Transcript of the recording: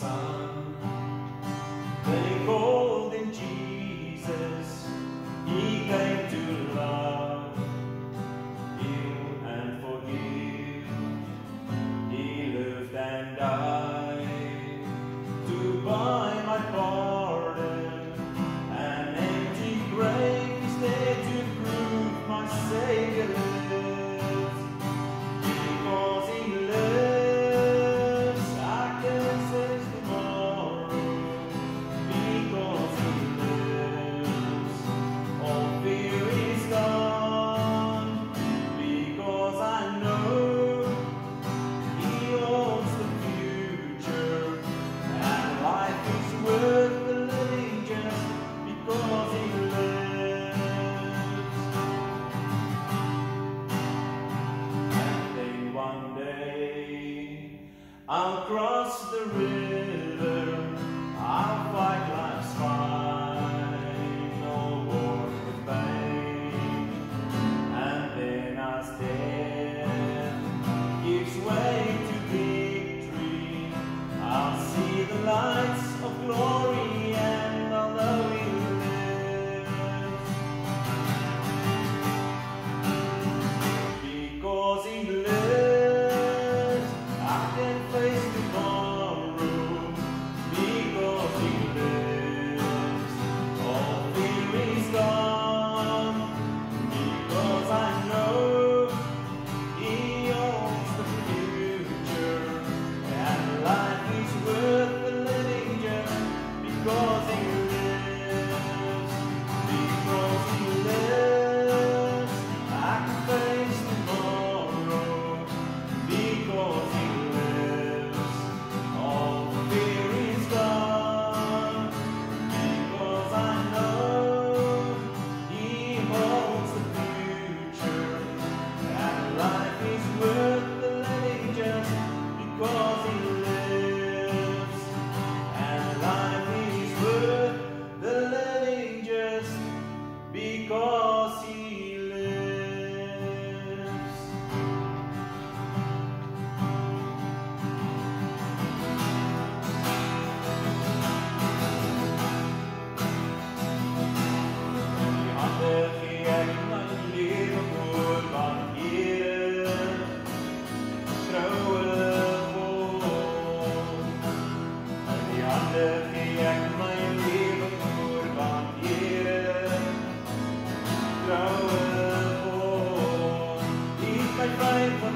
Son. They called him Jesus. He came to love, heal and forgive. He lived and died to buy my pardon. An empty grave is there to prove my Savior lives. Because he lives, I can face tomorrow. Because he lives, all fear is gone. Because I know he owns the future, and life is worth the living just because he lives. And then one day I'll cross the river, I'll fight life's fight, no war with pain. And then as death gives way to victory, I'll see the lights of glory, and I'll know he lives. Because he lives, I can face tomorrow. Because he lives, all fear is gone. Because I know he owns the future, and life is worth the living just because he lives. Because he lives, I can face tomorrow. Because he lives, all fear is gone. Because I know he holds the future, and life is worth the living just because he lives. And life is worth the living just because he lives. Die handen geeft mijn leven voor van Heer, trouwe volk. Die handen geeft mijn leven voor van Heer, trouwe volk. Die mij vrij van